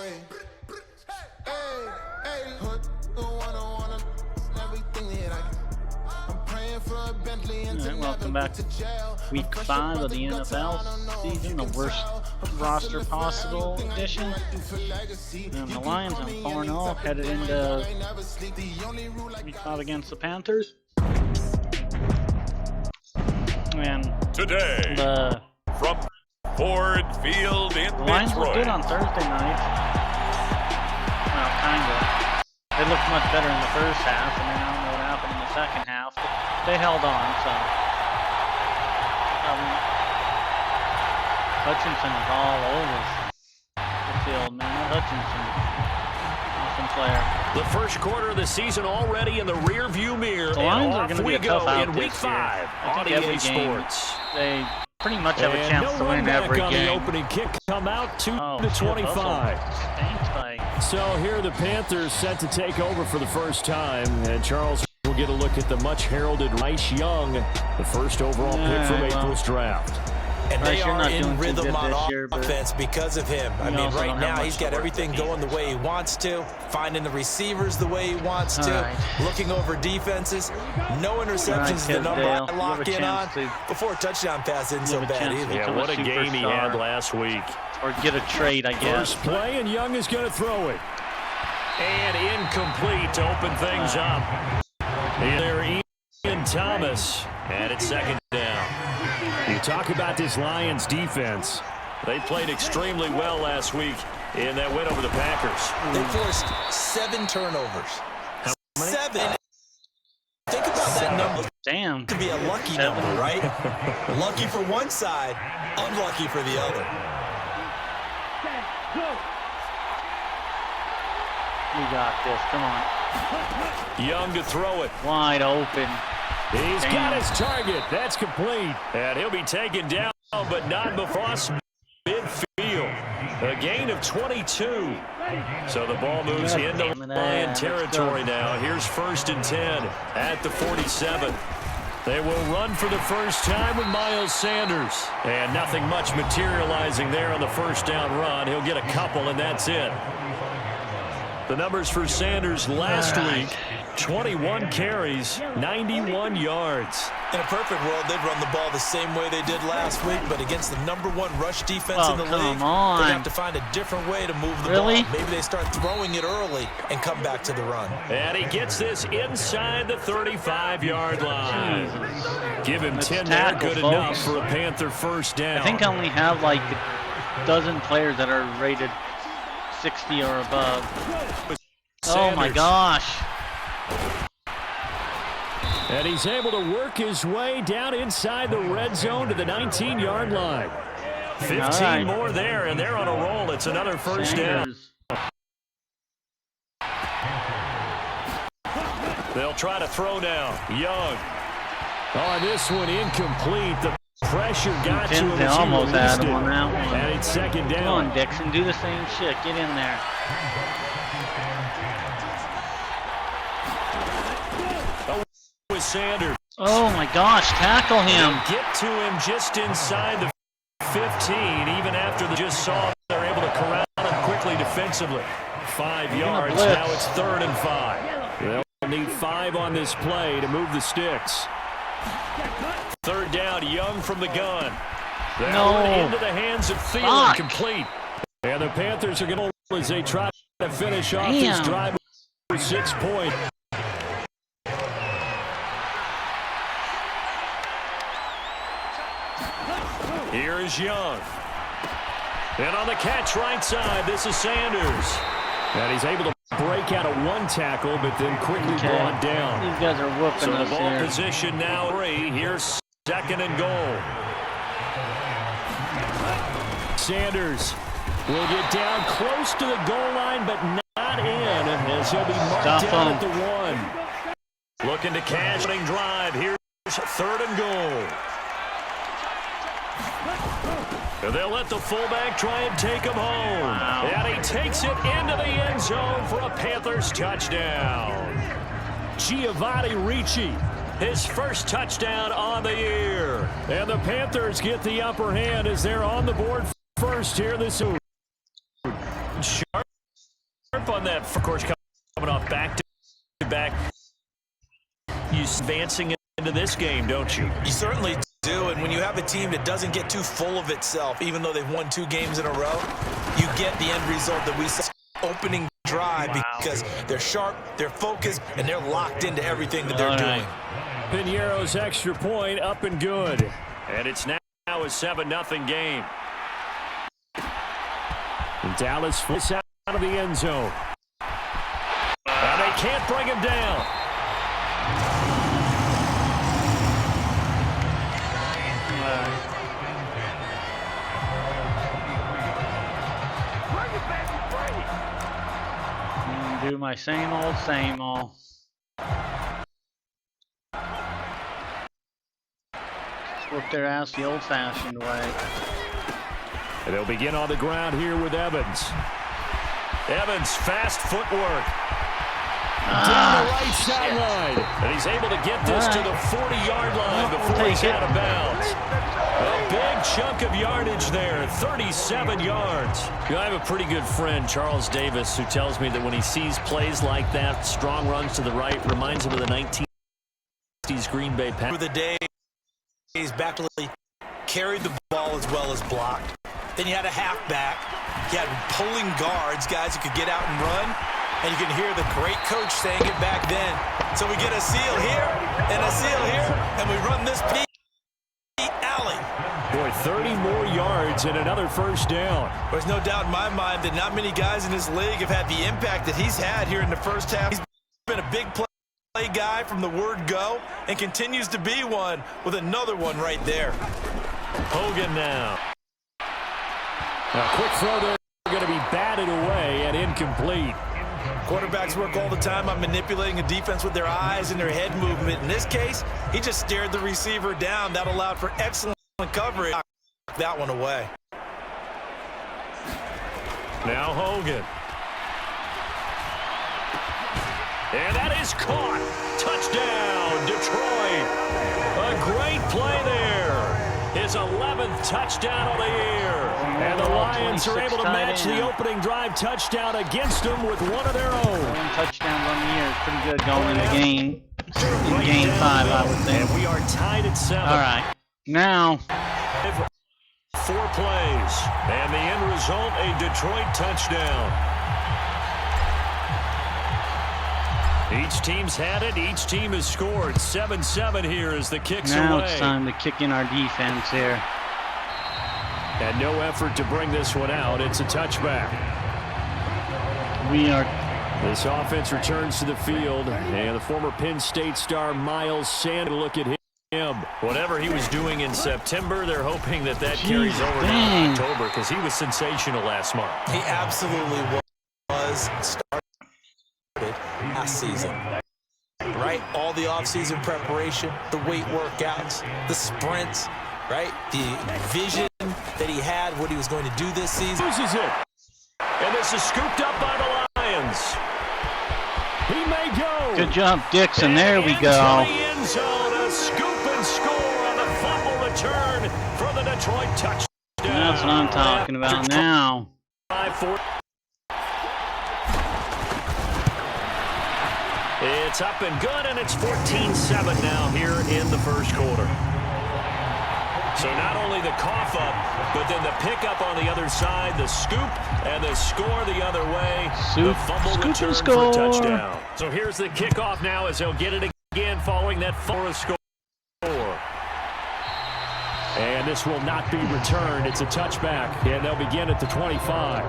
Alright, welcome back to week 5 of the NFL season, the worst roster possible edition. And the Lions on 4-0, headed into week 5 against the Panthers. And today, from Ford Field in the Lions Detroit. looked good on Thursday night. Well, kinda. They looked much better in the first half, and then I don't know what happened in the second half. But they held on, so. Hutchinson is all over the field, man. Hutchinson, awesome player. The first quarter of the season already in the rear-view mirror. The Lions are going to be a tough out in week 5 on every EA Sports. They pretty much have a chance to win every game. The opening kick come out 2-25. So here are the Panthers set to take over for the first time, and Charles will get a look at the much heralded Bryce Young, the first overall pick from April's draft. And they are in rhythm on year, offense because of him. I mean, right now he's got everything going the way he wants to, finding the receivers the way he wants to, looking over defenses. No interceptions is the number I lock in on. Before a touchdown pass isn't so bad either. Yeah, what a game he had last week. Or get a trade, I guess. First play, and Young is going to throw it. And incomplete to open things up. There, Ian Thomas, and it's second down. You talk about this Lions defense. They played extremely well last week in that win over the Packers. They forced 7 turnovers. How many? 7. Think about that number. Damn. It could be a lucky number, right? Lucky for one side, unlucky for the other. We got this. Come on. Young to throw it. Wide open. He's got his target. That's complete. And he'll be taken down, but not before midfield. A gain of 22. So the ball moves into Lion territory now. Here's 1st and 10 at the 47. They will run for the first time with Miles Sanders. And nothing much materializing there on the first down run. He'll get a couple, and that's it. The numbers for Sanders last week, 21 carries, 91 yards. In a perfect world, they'd run the ball the same way they did last week, but against the #1 rush defense in the league, they have to find a different way to move the ball. Maybe they start throwing it early and come back to the run. And he gets this inside the 35-yard line. Give him 10 there, good enough for a Panther first down. I think I only have like a dozen players that are rated 60 or above. Oh my gosh. And he's able to work his way down inside the red zone to the 19-yard line. 15 more there, and they're on a roll. It's another first down. They'll try to throw now. Young. Oh, this one incomplete. The pressure got to him. They almost had him on that one. And it's second down. Come on, Dixon, do the same shit. Get in there. With Sanders. Oh my gosh, tackle him. They'll get to him just inside the 15. Even after they just saw, they're able to corral him quickly defensively. 5 yards. Now it's 3rd and 5. They'll need 5 on this play to move the sticks. 3rd down, Young from the gun. Into the hands of Thielen, complete. And the Panthers are going to, as they try to finish off this drive with 6 points. Here is Young. And on the catch right side, this is Sanders. And he's able to break out of 1 tackle, but then quickly brought down. These guys are whooping us the ball here. position now 3. Here's 2nd and goal. Sanders will get down close to the goal line, but not in, as he'll be marked down at the 1. Looking to cash drive. Here's 3rd and goal. And they'll let the fullback try and take him home. And he takes it into the end zone for a Panthers touchdown. Giovanni Ricci, his first touchdown on the year. And the Panthers get the upper hand as they're on the board first here this week. Sharp on that, of course, coming off back-to-back. You advancing into this game, don't you? You certainly do, and when you have a team that doesn't get too full of itself, even though they've won 2 games in a row, you get the end result that we saw opening drive because they're sharp, they're focused, and they're locked into everything that they're doing. Piñeiro's extra point up and good. And it's now a 7-0 game. And Dallas flips out of the end zone. And they can't bring him down. Do my same old, same old. Just whoop their ass the old-fashioned way. And they'll begin on the ground here with Evans. Evans, fast footwork. Down the right sideline. And he's able to get this to the 40-yard line before he's out of bounds. A big chunk of yardage there, 37 yards. You know, I have a pretty good friend, Charles Davis, who tells me that when he sees plays like that, strong runs to the right, reminds him of the 1960s Green Bay Panthers. For the days, Backley carried the ball as well as blocked. Then you had a halfback. You had pulling guards, guys who could get out and run. And you can hear the great coach saying it back then. So we get a seal here and a seal here, and we run this Pete alley. Boy, 30 more yards and another first down. There's no doubt in my mind that not many guys in this league have had the impact that he's had here in the first half. He's been a big play guy from the word go and continues to be one with another one right there. Hogan now. A quick throw there, going to be batted away and incomplete. Quarterbacks work all the time on manipulating a defense with their eyes and their head movement. In this case, he just stared the receiver down. That allowed for excellent coverage. That one away. Now Hogan. And that is caught. Touchdown, Detroit. A great play there. His 11th touchdown of the year. And the Lions are able to match the opening drive touchdown against them with one of their own. 1 touchdown on the year is pretty good going in the game. In game 5, I would think. And we are tied at 7. All right. Now. 4 plays. And the end result, a Detroit touchdown. Each team's had it. Each team has scored. 7-7 here as the kick's away. Now it's time to kick in our defense here. And no effort to bring this one out. It's a touchback. We are. This offense returns to the field. And the former Penn State star Miles Sanders, look at him. Whatever he was doing in September, they're hoping that carries over to October because he was sensational last month. He absolutely was. Started last season. Right? All the offseason preparation, the weight workouts, the sprints, right? The vision that he had, what he was going to do this season. Loses it. And this is scooped up by the Lions. He may go. Good job, Dixon. There we go. The end zone, a scoop and score on the fumble return for the Detroit touchdown. That's what I'm talking about now. 5-4. It's up and good, and it's 14-7 now here in the first quarter. So not only the cough up, but then the pickup on the other side, the scoop, and the score the other way. The fumble return for a touchdown. So here's the kickoff now as they'll get it again following that score. And this will not be returned. It's a touchback, and they'll begin at the 25.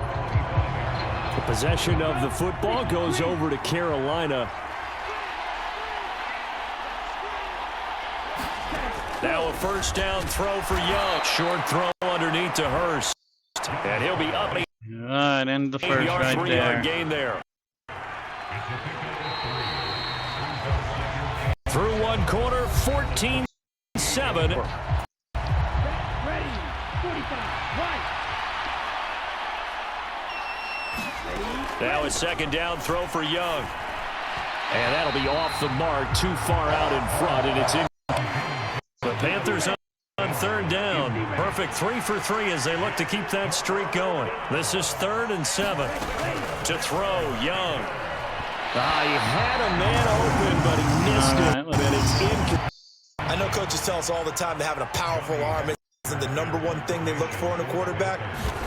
The possession of the football goes over to Carolina. Now a first down throw for Young. Short throw underneath to Hurst. And he'll be up. All right, end the first right there. Gain there. Through one quarter, 14-7. Now a second down throw for Young. And that'll be off the mark, too far out in front, and it's in. The Panthers on third down. Perfect 3 for 3 as they look to keep that streak going. This is 3rd and 7. To throw, Young. He had a man open, but he missed it. And it's incomplete. I know coaches tell us all the time that having a powerful arm isn't the #1 thing they look for in a quarterback.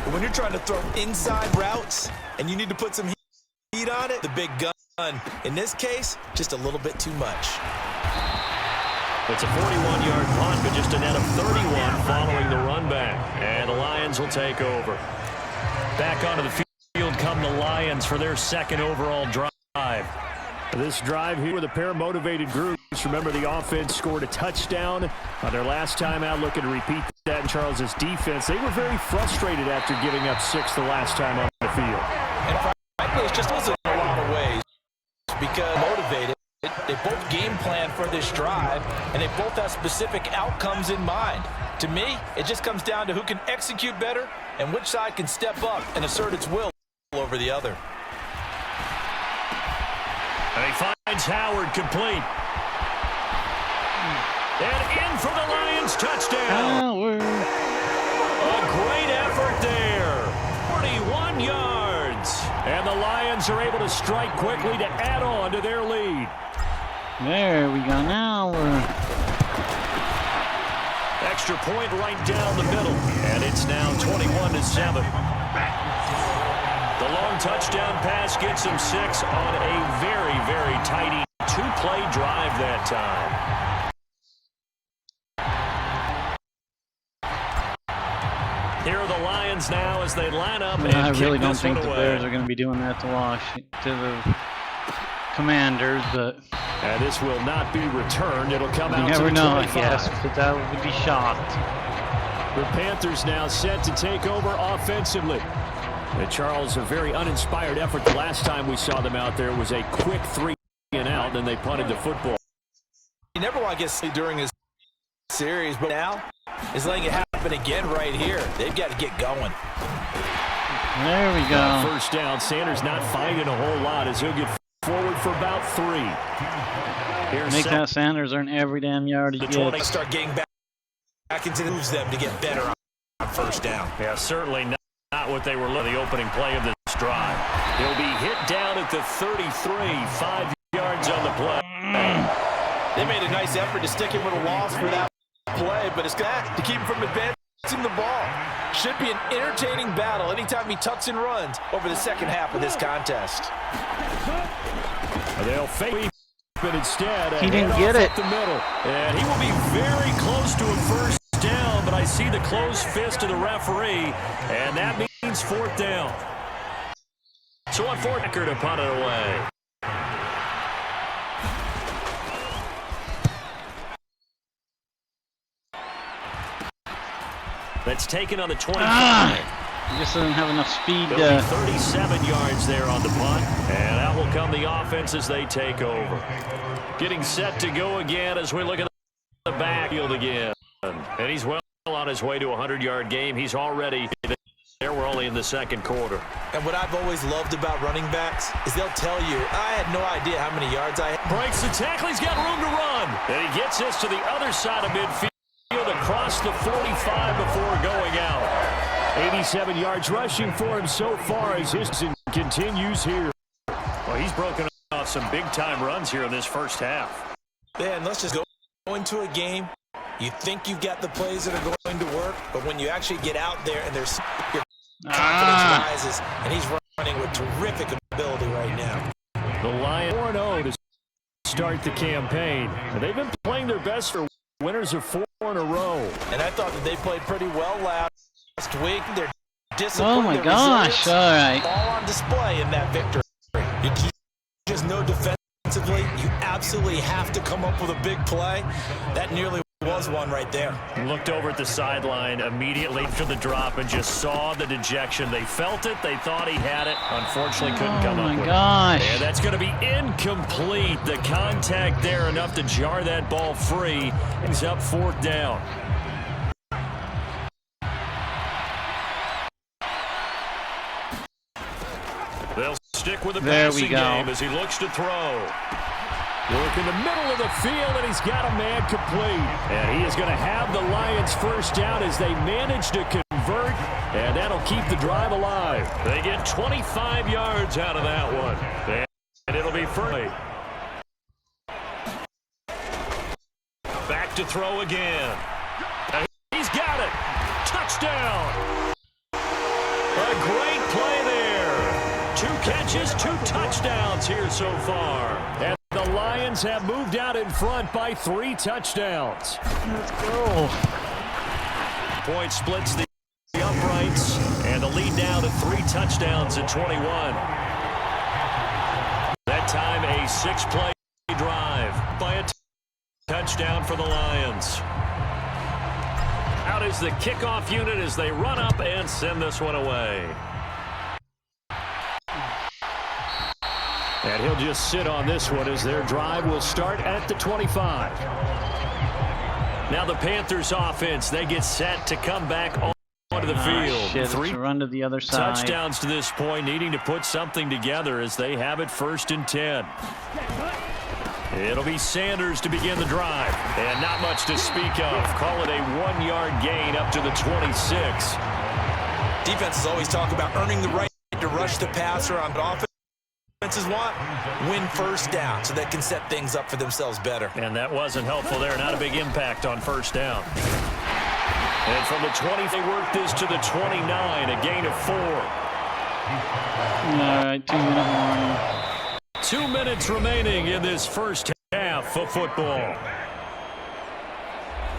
But when you're trying to throw inside routes and you need to put some heat on it, the big gun. In this case, just a little bit too much. It's a 41-yard punt, but just a net of 31 following the run back. And the Lions will take over. Back onto the field come the Lions for their 2nd overall drive. This drive here with a pair of motivated groups. Remember, the offense scored a touchdown on their last time out. Looking to repeat that in Charles's defense. They were very frustrated after giving up 6 the last time on the field. And frankly, it's just in a lot of ways because motivated. They both game plan for this drive, and they both have specific outcomes in mind. To me, it just comes down to who can execute better and which side can step up and assert its will over the other. And he finds Howard complete. And in for the Lions touchdown. Howard. A great effort there. 41 yards. And the Lions are able to strike quickly to add on to their lead. There we go. Now we're... Extra point right down the middle. And it's now 21-7. The long touchdown pass gets him 6 on a very, very tidy 2-play drive that time. Here are the Lions now as they line up and I really kick don't this think one the away. Bears are going to be doing that to the Commanders, but And this will not be returned. It'll come out you to never the know, 25. I guess, but that would be shocked. The Panthers now set to take over offensively. And Charles, a very uninspired effort. The last time we saw them out there was a quick 3 and out, then they punted the football. You never want to get sleep during his series, but now is letting it happen again right here. They've got to get going. There we go. First down. Sanders not finding a whole lot as he'll get forward for about 3. Here's Make that Sanders earn every damn yard he The 20 gets. start getting back into the moves them to get better on first down. Yeah, certainly not what they were looking the opening play of this drive. He'll be hit down at the 33, 5 yards on the play. They made a nice effort to stick him with a loss for that play, but it's got to keep him from advancing the ball. Should be an entertaining battle anytime he tucks and runs over the second half of this contest. They'll fake, but instead He didn't get it. The middle. And he will be very close to a first down, but I see the closed fist of the referee, and that means 4th down. So on 4th, Decker to punt it away. That's taken on the 25. He just doesn't have enough speed. There'll be 37 yards there on the punt, and out will come the offense as they take over. Getting set to go again as we look at the backfield again. And he's well on his way to a 100-yard game. He's already there. We're only in the second quarter. And what I've always loved about running backs is they'll tell you, I had no idea how many yards I had. Breaks the tackle. He's got room to run. And he gets this to the other side of midfield across the 45 before going out. 87 yards rushing for him so far as his season continues here. Well, he's broken off some big-time runs here in this first half. Man, let's just go into a game. You think you've got the plays that are going to work, but when you actually get out there and there's your confidence rises, and he's running with terrific ability right now. The Lions 4-0 to start the campaign. And they've been playing their best for winners of 4 in a row. And I thought that they played pretty well last week. They're disciplined. Oh my gosh! All right. All on display in that victory. You just know defensively, you absolutely have to come up with a big play. That nearly was one right there. Looked over at the sideline immediately after the drop and just saw the dejection. They felt it. They thought he had it. Unfortunately, couldn't come up with it. Oh my gosh. And that's going to be incomplete. The contact there enough to jar that ball free. He's up 4th down. They'll stick with the passing game as he looks to throw. Work in the middle of the field, and he's got a man complete. And he is going to have the Lions first down as they manage to convert, and that'll keep the drive alive. They get 25 yards out of that one. And it'll be first. Back to throw again. He's got it. Touchdown. A great play there. 2 catches, 2 touchdowns here so far. And the Lions have moved out in front by 3 touchdowns. Let's go. Point splits the uprights, and the lead now to 3 touchdowns at 21. That time a 6-play drive by a touchdown for the Lions. Out is the kickoff unit as they run up and send this one away. And he'll just sit on this one as their drive will start at the 25. Now the Panthers offense, they get set to come back onto the field. Shit, 3 run to the other side. touchdowns to this point, needing to put something together as they have it 1st and 10. It'll be Sanders to begin the drive. And not much to speak of. Call it a 1-yard gain up to the 26. Defenses always talk about earning the right to rush the passer on offenses want. Win first down so they can set things up for themselves better. And that wasn't helpful there. Not a big impact on first down. And from the 20, they work this to the 29. A gain of 4. All right, 2-minute warning. 2 minutes remaining in this first half of football.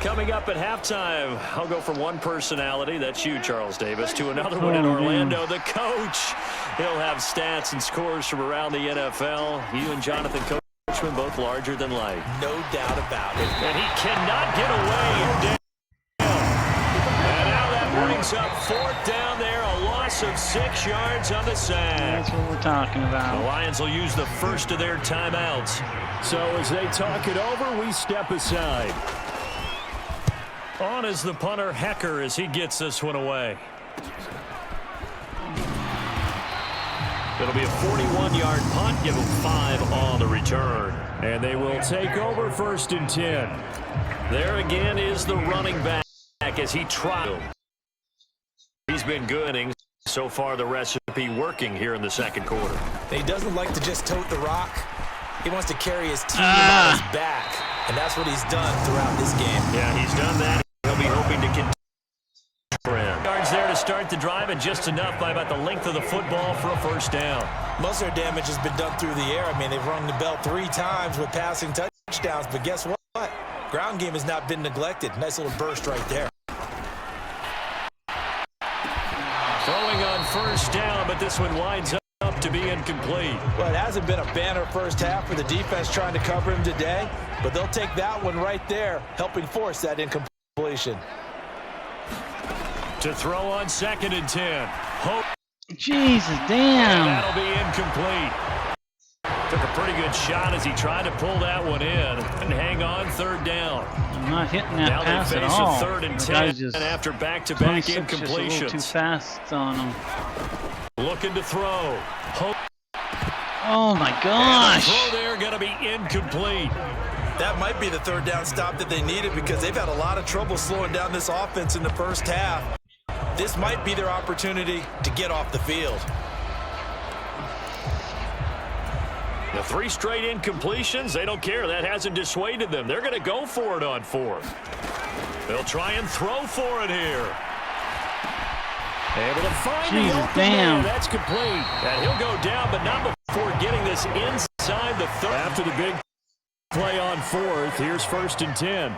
Coming up at halftime, I'll go from one personality, that's you, Charles Davis, to another one in Orlando. The coach, he'll have stats and scores from around the NFL. You and Jonathan Coachman, both larger than life. No doubt about it. And he cannot get away. And now that brings up 4th down there, a loss of 6 yards on the sack. That's what we're talking The about. Lions will use the first of their timeouts. So as they talk it over, we step aside. On is the punter, Hecker, as he gets this one away. It'll be a 41-yard punt, give them 5 on the return. And they will take over 1st and 10. There again is the running back as he tried. He's been good. So far, the recipe working here in the 2nd quarter. He doesn't like to just tote the rock. He wants to carry his team on his back, and that's what he's done throughout this game. Yeah, he's done that. He'll be hoping to continue. Yards there to start the drive, and just enough by about the length of the football for a first down. Most of their damage has been done through the air. I mean, they've rung the bell 3 times with passing touchdowns, but guess what? Ground game has not been neglected. Nice little burst right there. Throwing on first down, but this one winds up to be incomplete. Well, it hasn't been a banner first half for the defense trying to cover him today, but they'll take that one right there, helping force that incompletion. To throw on 2nd and 10. Hope. Jesus, And damn. that'll be incomplete. Took a pretty good shot as he tried to pull that one in and hang on 3rd down. I'm not hitting that Now pass they at face all. a 3rd and The 10 guy's just after back-to-back 26 just a little too incompletions. fast on him. Looking to throw. Hope. Oh my And the gosh. throw there going to be incomplete. That might be the 3rd down stop that they needed because they've had a lot of trouble slowing down this offense in the first half. This might be their opportunity to get off the field. The 3 straight incompletions, they don't care. That hasn't dissuaded them. They're going to go for it on 4th. They'll try and throw for it here. Able to find the open man. That's complete. And he'll go down, but not before getting this inside the 3rd. After the big play on 4th, here's 1st and 10.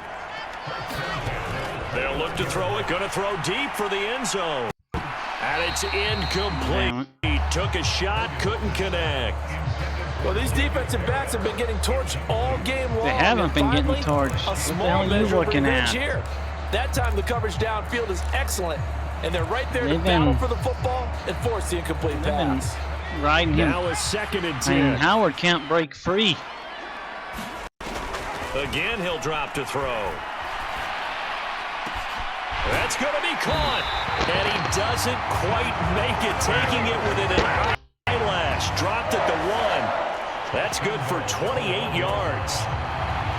They'll look to throw it. Going to throw deep for the end zone. And it's incomplete. He took a shot, couldn't connect. Well, these defensive backs have been getting torched all game long. They haven't been getting torched. A What the small hell are you measure of looking revenge at? here. That time the coverage downfield is excellent, and they're right there to They've battle been- for the football and force the incomplete They've been pass. riding him. Now a 2nd and I 10. mean, Howard can't break free. Again, he'll drop to throw. That's going to be caught. And he doesn't quite make it, taking it within an eyelash. Dropped at the 1. That That's good for 28 yards.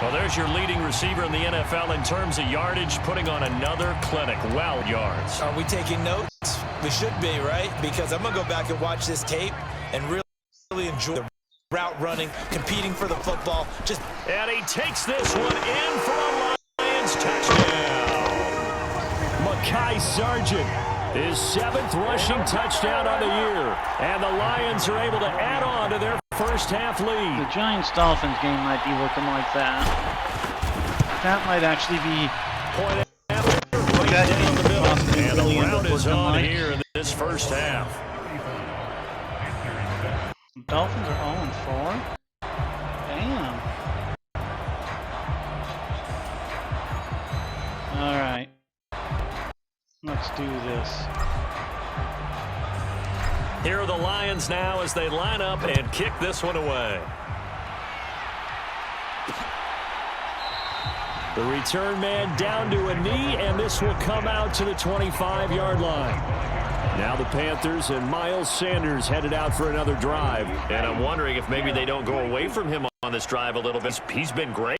Well, there's your leading receiver in the NFL in terms of yardage, putting on another clinic. Wow, yards. Are we taking notes? We should be, right? Because I'm going to go back and watch this tape and really enjoy the route running, competing for the football. And he takes this one in for a Lions touchdown. Mekhi Sargent, his 7th rushing touchdown on the year. And the Lions are able to add on to their first-half lead. The Giants-Dolphins game might be looking like that. That might actually be Point after, right down the middle. And the round is on here in this first half. Dolphins are 0-4. Damn. All right. Let's do this. Here are the Lions now as they line up and kick this one away. The return man down to a knee, and this will come out to the 25-yard line. Now the Panthers and Miles Sanders headed out for another drive. And I'm wondering if maybe they don't go away from him on this drive a little bit. He's been great,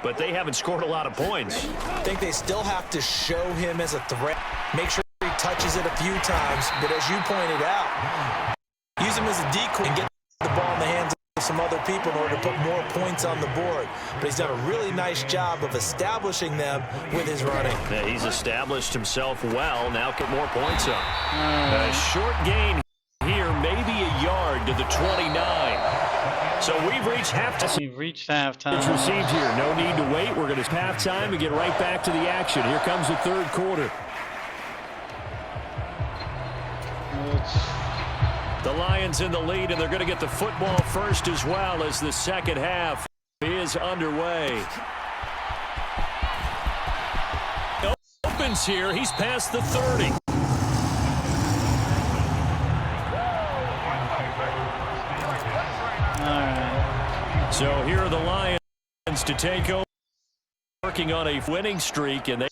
but they haven't scored a lot of points. I think they still have to show him as a threat. Make sure he touches it a few times, but as you pointed out, use him as a decoy and get the ball in the hands of some other people in order to put more points on the board. But he's done a really nice job of establishing them with his running. Yeah, he's established himself well. Now get more points up. A short gain here, maybe a yard to the 29. So we've reached halftime. We've reached halftime. It's received here. No need to wait. We're going to halftime and get right back to the action. Here comes the third quarter. The Lions in the lead, and they're going to get the football first as well as the second half is underway. Opens here. He's past the 30. All right. So here are the Lions to take over, working on a winning streak, and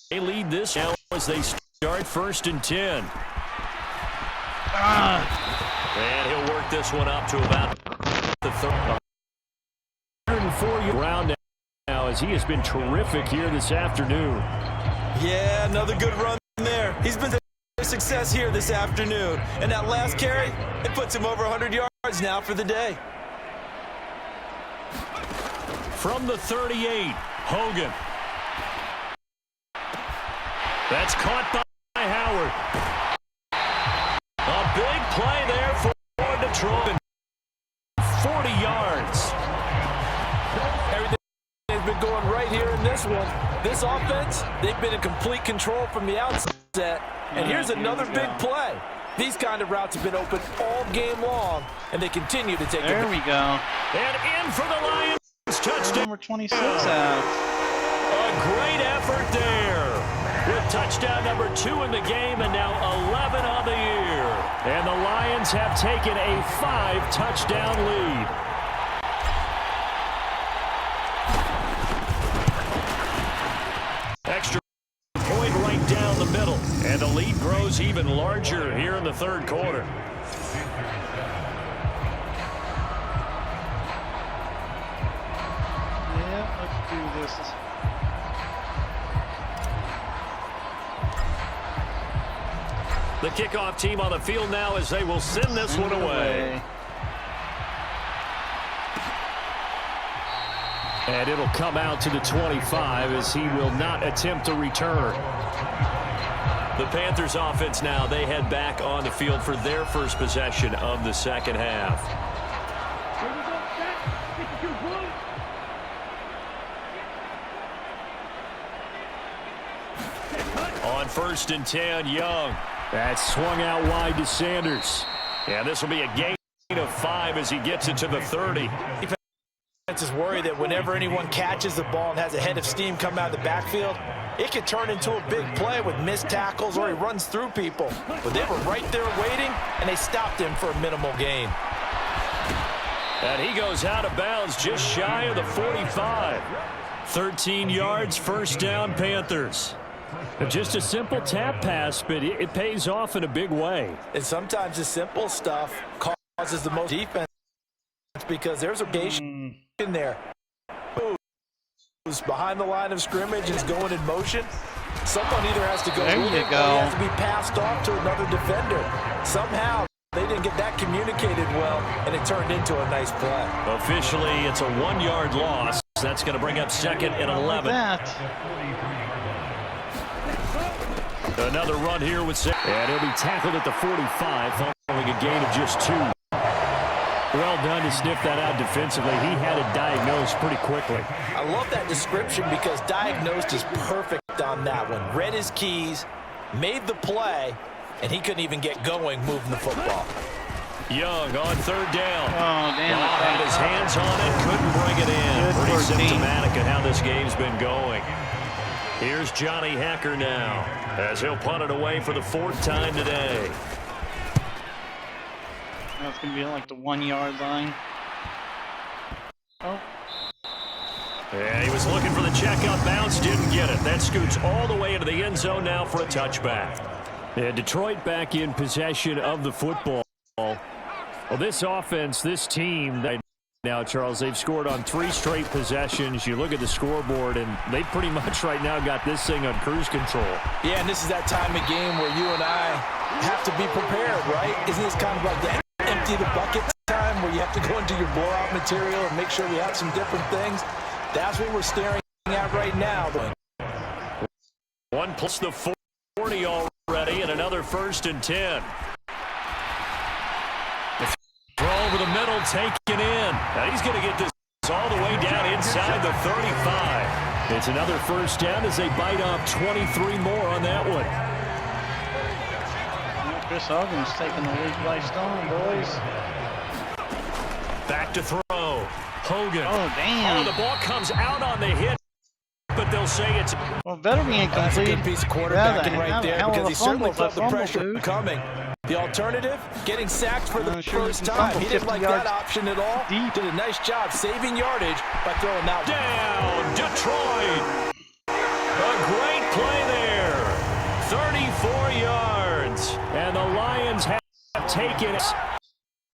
they lead this now as they start 1st and 10. And he'll work this one up to about the 104 round now as he has been terrific here this afternoon. Yeah, another good run there. He's been a success here this afternoon. And that last carry, it puts him over 100 yards now for the day. From the 38, Hogan. That's caught by Howard. A big play there for Detroit. 40 yards. Everything has been going right here in this one. This offense, they've been in complete control from the outset. And here's another big play. These kind of routes have been open all game long, and they continue to take it. There we go. And in for the Lions. Touchdown. Number 26 out. A great effort there. With touchdown number 2 in the game and now 11 on the year. And the Lions have taken a 5-touchdown lead. Extra point right down the middle. And the lead grows even larger here in the third quarter. Yeah, let's do this. The kickoff team on the field now as they will send this one away. And it'll come out to the 25 as he will not attempt to return. The Panthers offense now, they head back on the field for their first possession of the second half. On 1st and 10, Young. That swung out wide to Sanders. Yeah, this will be a gain of 5 as he gets it to the 30. Defense is worried that whenever anyone catches the ball and has a head of steam come out of the backfield, it could turn into a big play with missed tackles or he runs through people. But they were right there waiting, and they stopped him for a minimal gain. And he goes out of bounds just shy of the 45. 13 yards, first down, Panthers. Just a simple tap pass, but it pays off in a big way. And sometimes the simple stuff causes the most defense because there's a patient in there. Who's behind the line of scrimmage is going in motion. Someone either has to go there with you it go. or he has to be passed off to another defender. Somehow they didn't get that communicated well, and it turned into a nice play. Officially, it's a 1-yard loss. That's going to bring up second and 11. Another run here with Sam. And he'll be tackled at the 45 following a gain of just 2. Well done to sniff that out defensively. He had it diagnosed pretty quickly. I love that description because diagnosed is perfect on that one. Read his keys, made the play, and he couldn't even get going moving the football. Young on third down. Oh, damn. Had his hands on it, couldn't bring it in. Pretty symptomatic of how this game's been going. Here's Johnny Hacker now as he'll punt it away for the 4th time today. That's going to be like the 1-yard line. Oh. And he was looking for the checkout bounce, didn't get it. That scoots all the way into the end zone now for a touchback. Yeah, Detroit back in possession of the football. Well, this offense, this team, now, Charles, they've scored on 3 straight possessions. You look at the scoreboard, and they pretty much right now got this thing on cruise control. Yeah, and this is that time of game where you and I have to be prepared, right? Isn't this kind of like the empty the bucket time where you have to go into your blowout material and make sure we have some different things? That's what we're staring at right now. 1 plus the 40 already, and another 1st and 10. Throw over the middle, taken in. Now he's going to get this all the way down inside the 35. It's another 1st down as they bite off 23 more on that one. Chris Hogan's taking the lead by storm, boys. Back to throw. Hogan. Oh, damn. Oh, the ball comes out on the hit, but they'll say it's... Well, better be incomplete. That's a good piece of quarterbacking right there because he certainly felt the pressure coming. The alternative, getting sacked for the first time. He didn't like that option at all. Did a nice job saving yardage by throwing that down. Detroit. A great play there. 34 yards. And the Lions have taken a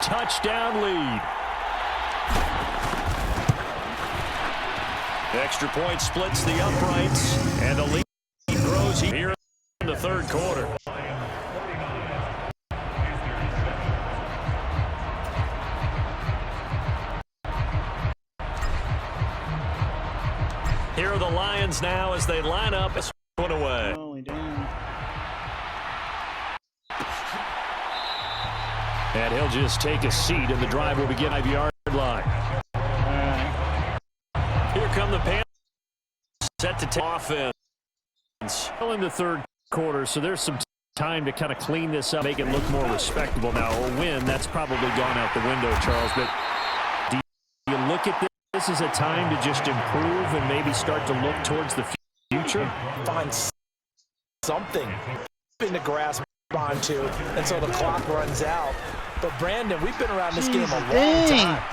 touchdown lead. Extra point splits the uprights, and the lead grows here in the 3rd quarter. Here are the Lions now as they line up. Put away. Holy damn. And he'll just take a seat, and the drive will begin 5-yard line. Here come the Panthers. Set to take offense. Still in the 3rd quarter, so there's some time to kind of clean this up, make it look more respectable. Now, a win, that's probably gone out the window, Charles. But do you look at this as a time to just improve and maybe start to look towards the future? find something to grasp onto until the clock runs out. But, Brandon, we've been around this game a long time.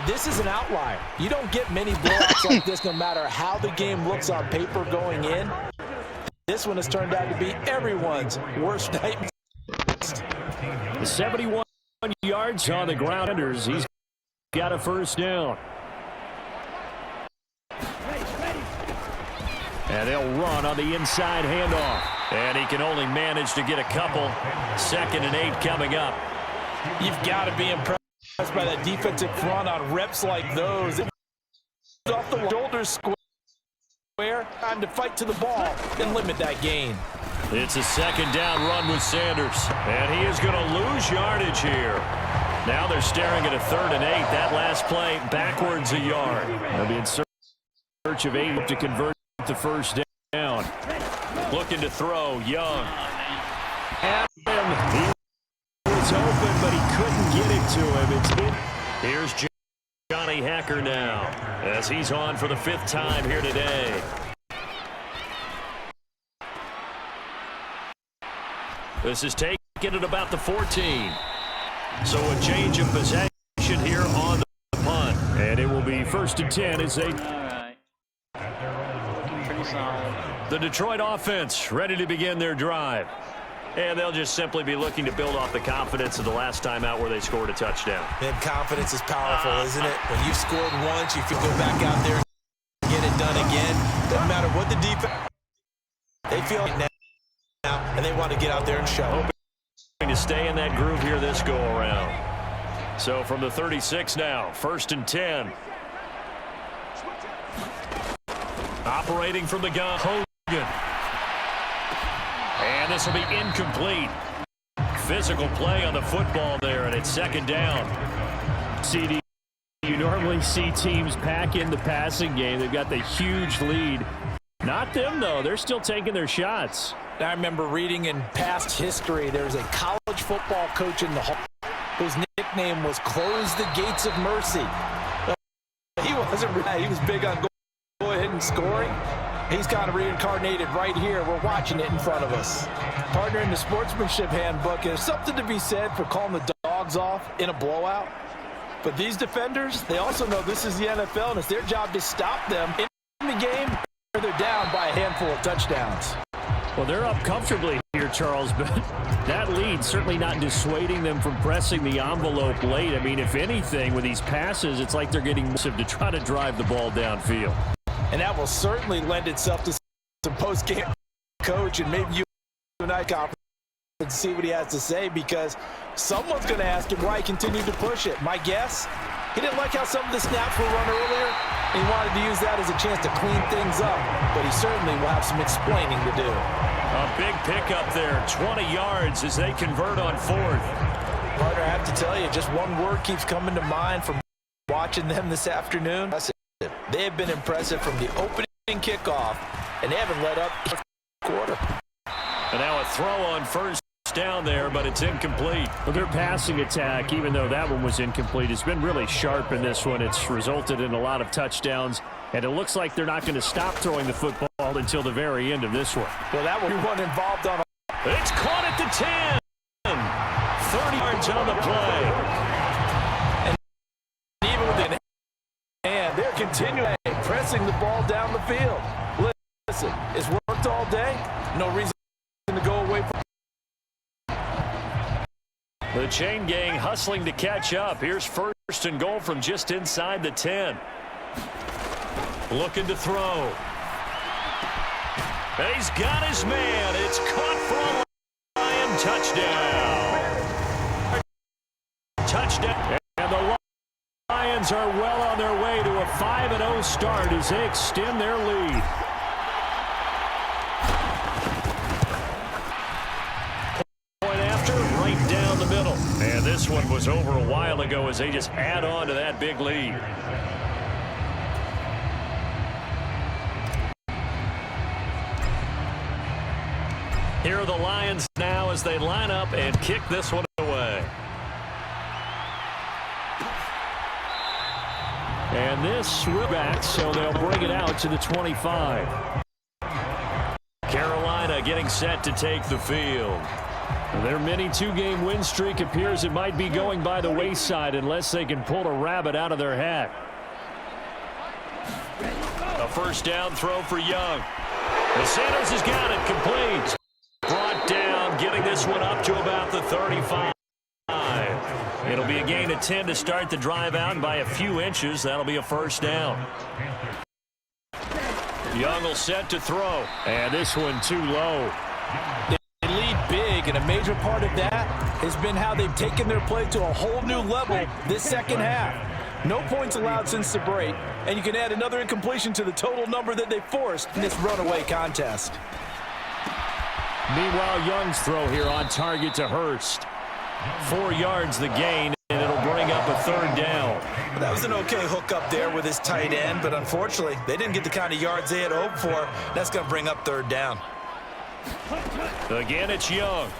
This is an outlier. You don't get many blowouts like this no matter how the game looks on paper going in. This one has turned out to be everyone's worst nightmare. 71 yards on the ground. He's got a 1st down. And they'll run on the inside handoff. And he can only manage to get a couple. 2nd and 8 coming up. You've got to be impressed by that defensive front on reps like those. Off the shoulders square. Time to fight to the ball and limit that gain. It's a 2nd down run with Sanders. And he is going to lose yardage here. Now they're staring at a 3rd and 8. That last play backwards a yard. They'll be in search of 8 to convert the 1st down. Looking to throw. Young. At him. He was open, but he couldn't get it to him. Here's Johnny Hacker now as he's on for the 5th time here today. This is taken at about the 14. So a change of possession here on the punt. And it will be 1st and 10 as they... All right. Looking pretty solid. The Detroit offense ready to begin their drive. And they'll just simply be looking to build off the confidence of the last time out where they scored a touchdown. And confidence is powerful, isn't it? When you've scored once, you can go back out there and get it done again. Doesn't matter what the defense, they feel it now, and they want to get out there and show. Hoping to stay in that groove here this go-around. So from the 36 now, 1st and 10. Operating from the gun, Hogan. And this will be incomplete. Physical play on the football there, and it's 2nd down. CD, you normally see teams pack in the passing game. They've got the huge lead. Not them, though. They're still taking their shots. I remember reading in past history, there was a college football coach in the Hall whose nickname was Close the Gates of Mercy. He wasn't really, he was big on go ahead and scoring. He's kind of reincarnated right here. We're watching it in front of us. Partner in the sportsmanship handbook, there's something to be said for calling the dogs off in a blowout. But these defenders, they also know this is the NFL, and it's their job to stop them in the game, or they're down by a handful of touchdowns. Well, they're up comfortably here, Charles, but that lead certainly not dissuading them from pressing the envelope late. I mean, if anything, with these passes, it's like they're getting massive to try to drive the ball downfield. And that will certainly lend itself to some post-game coach, and maybe you and I conference and see what he has to say, because someone's going to ask him why he continued to push it. My guess, he didn't like how some of the snaps were run earlier, and he wanted to use that as a chance to clean things up, but he certainly will have some explaining to do. A big pickup there, 20 yards as they convert on 4th. Partner, I have to tell you, just one word keeps coming to mind from watching them this afternoon. They have been impressive from the opening kickoff, and they haven't let up the quarter. And now a throw on 1st down there, but it's incomplete. Well, their passing attack, even though that one was incomplete, has been really sharp in this one. It's resulted in a lot of touchdowns, and it looks like they're not going to stop throwing the football until the very end of this one. Well, that one involved on It's caught at the 10. 30 yards on the play. And even with the hand, they're continuing pressing the ball down the field. Listen, it's worked all day. No reason to go away from. The chain gang hustling to catch up. Here's 1st and goal from just inside the 10. Looking to throw. And he's got his man. It's caught for a Lion touchdown. Touchdown. And the Lions are well on their way to a 5-0 start as they extend their lead. Point after, right down the middle. And this one was over a while ago as they just add on to that big lead. Here are the Lions now as they line up and kick this one away. And this will back, so they'll bring it out to the 25. Carolina getting set to take the field. Their mini 2-game win streak appears it might be going by the wayside unless they can pull a rabbit out of their hat. A 1st down throw for Young. And Sanders has got it complete. Brought down, getting this one up to about the 35. It'll be a gain of 10 to start the drive out by a few inches. That'll be a 1st down. Young will set to throw. And this one too low. They lead big, and a major part of that has been how they've taken their play to a whole new level this second half. No points allowed since the break, and you can add another incompletion to the total number that they forced in this runaway contest. Meanwhile, Young's throw here on target to Hurst. 4 yards the gain, and it'll bring up a 3rd down. That was an okay hook up there with his tight end, but unfortunately, they didn't get the kind of yards they had hoped for. That's going to bring up 3rd down. Again, it's Young.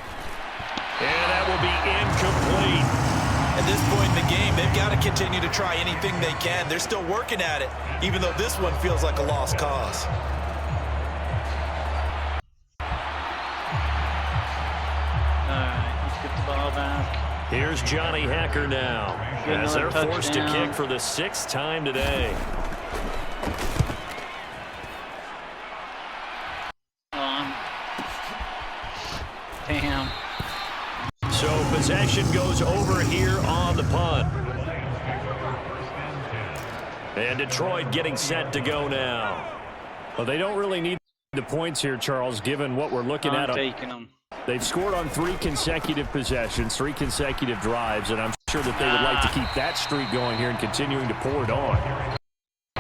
And that will be incomplete. At this point in the game, they've got to continue to try anything they can. They're still working at it, even though this one feels like a lost cause. Here's Johnny Hacker now as they're forced to kick for the 6th time today. Damn. on the punt. And Detroit getting set to go now. Well, they don't really need the points here, Charles, given what we're looking at. Taking them. They've scored on 3 consecutive possessions, 3 consecutive drives, and I'm sure that they would like to keep that streak going here and continuing to pour it on.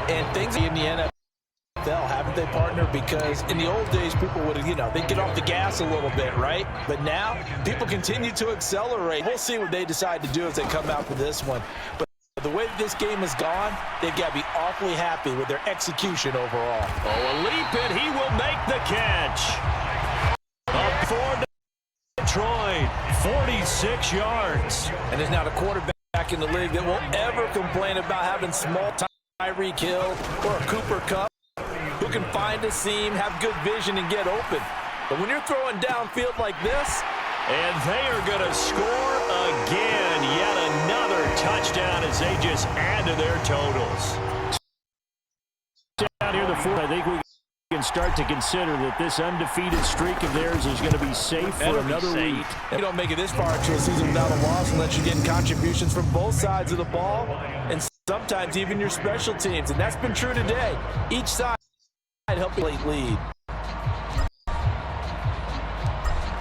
And things in the NFL, haven't they, partner? Because in the old days, people would, they'd get off the gas a little bit, right? But now, people continue to accelerate. We'll see what they decide to do as they come out for this one. But the way that this game has gone, they've got to be awfully happy with their execution overall. Oh, a leap, and he will make the catch. Up for Detroit, 46 yards. And there's not a quarterback in the league that will ever complain about having small Tyreek Hill or a Cooper Kupp who can find a seam, have good vision, and get open. But when you're throwing downfield like this, and they are going to score again. Yet another touchdown as they just add to their totals. Down here the 4th, I think we can start to consider that this undefeated streak of theirs is going to be safe for another week. You don't make it this far into a season without a loss unless you're getting contributions from both sides of the ball and sometimes even your special teams. And that's been true today. Each side helped late lead.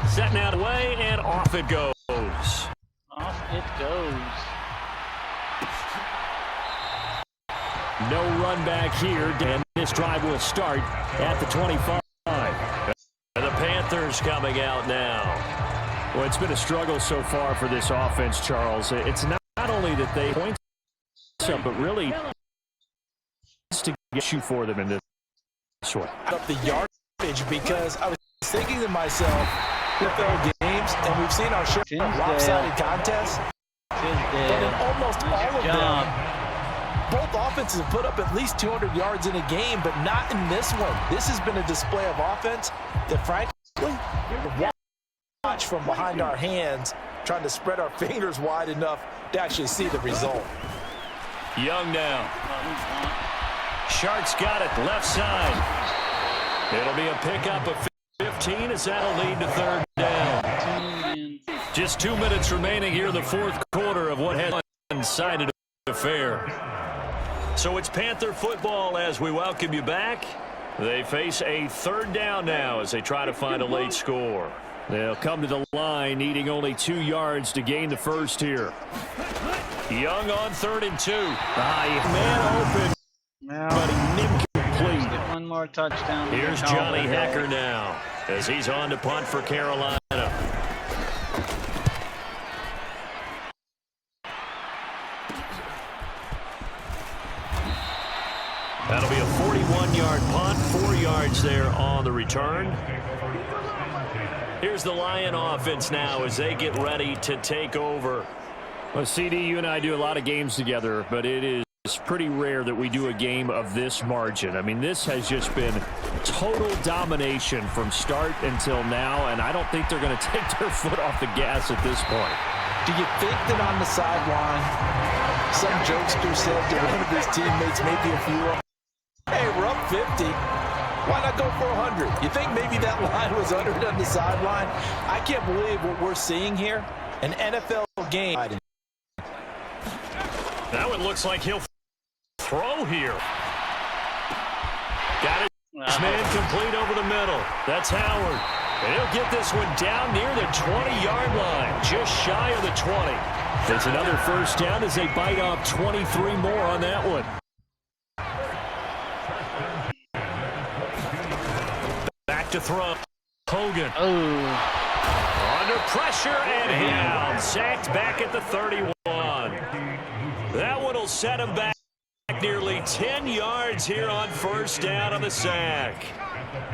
Setting out away, and off it goes. Off it goes. No run back here, and this drive will start at the 25. And the Panthers coming out now. Well, it's been a struggle so far for this offense, Charles. It's not only that they point up, but really to get you for them in this way. Up the yardage, because I was thinking to myself, NFL games, and we've seen our share of lopsided contests, but in almost all of them, both offenses have put up at least 200 yards in a game, but not in this one. This has been a display of offense that, frankly, watch from behind our hands, trying to spread our fingers wide enough to actually see the result. Young now. Sharks got it, left side. It'll be a pickup of 15 as that'll lead to 3rd down. Just 2 minutes remaining here in the 4th quarter of what has been a one-sided affair. So it's Panther football as we welcome you back. They face a 3rd down now as they try to find a late score. They'll come to the line needing only 2 yards to gain the first here. Young on 3rd and 2. Man open, but incomplete. Get one more touchdown. Here's Johnny Hecker now as he's on to punt for Carolina. That'll be a 41-yard punt, 4 yards there on the return. Here's the Lion offense now as they get ready to take over. Well, CD, you and I do a lot of games together, but it is pretty rare that we do a game of this margin. I mean, this has just been total domination from start until now, and I don't think they're going to take their foot off the gas at this point. Do you think that on the sideline, some jokester said to one of his teammates, maybe a few, hey, we're up 50. Why not go for 100? You think maybe that line was uttered on the sideline? I can't believe what we're seeing here. An NFL game. Now it looks like he'll throw here. Got it. His man complete over the middle. That's Howard. And he'll get this one down near the 20-yard line, just shy of the 20. It's another first down as they bite off 23 more on that one. Back to throw. Hogan. Oh. Under pressure and down. Sacked back at the 31. That one will set him back nearly 10 yards here on first down on the sack.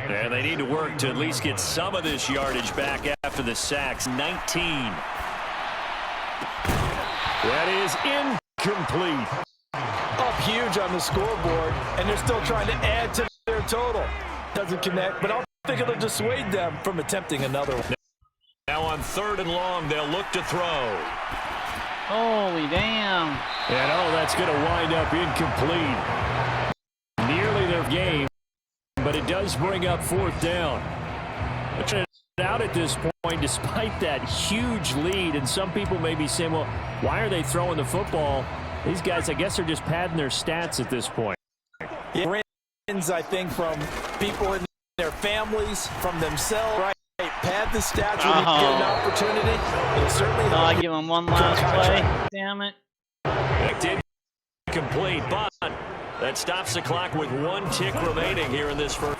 And they need to work to at least get some of this yardage back after the sacks. 19. That is incomplete. Up huge on the scoreboard, and they're still trying to add to their total. Doesn't connect, but I don't think it'll dissuade them from attempting another one. Now on 3rd and long, they'll look to throw. Holy damn. And that's going to wind up incomplete. Nearly their game, but it does bring up 4th down. out at this point despite that huge lead. And some people may be saying, well, why are they throwing the football? These guys, I guess, are just padding their stats at this point. Yeah, wins, I think, from people in their families, from themselves. Right. Pad the stats when you get an opportunity. It'll certainly I give him one last play. Damn it. It did complete, but that stops the clock with 1 tick remaining here in this first.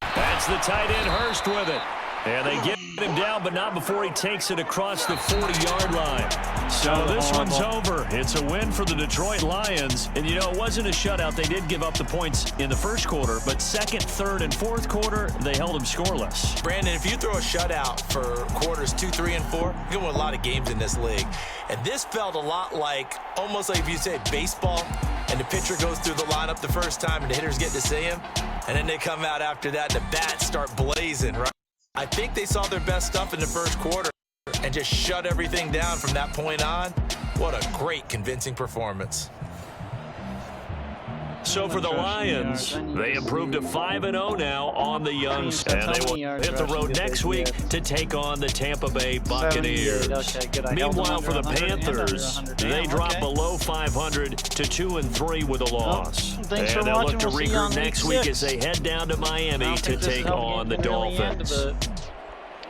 That's the tight end Hurst with it. And they get him down, but not before he takes it across the 40-yard line. So this one's over. It's a win for the Detroit Lions. And, you know, it wasn't a shutout. They did give up the points in the first quarter, but second, third, and fourth quarter, they held them scoreless. Brandon, if you throw a shutout for quarters 2, 3, and 4, you're going to win a lot of games in this league. And this felt a lot like, almost like if you say baseball, and the pitcher goes through the lineup the first time, and the hitters get to see him, and then they come out after that, and the bats start blazing, right? I think they saw their best stuff in the first quarter and just shut everything down from that point on. What a great, convincing performance. So for the Lions, they improved to 5-0 now on the young, and they will hit the road next week to take on the Tampa Bay Buccaneers. Meanwhile, for the Panthers, they dropped below 500 to 2-3 with a loss. And they'll look to regroup next week as they head down to Miami to take on the Dolphins.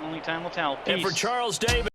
Only time will tell. And for Charles Davis.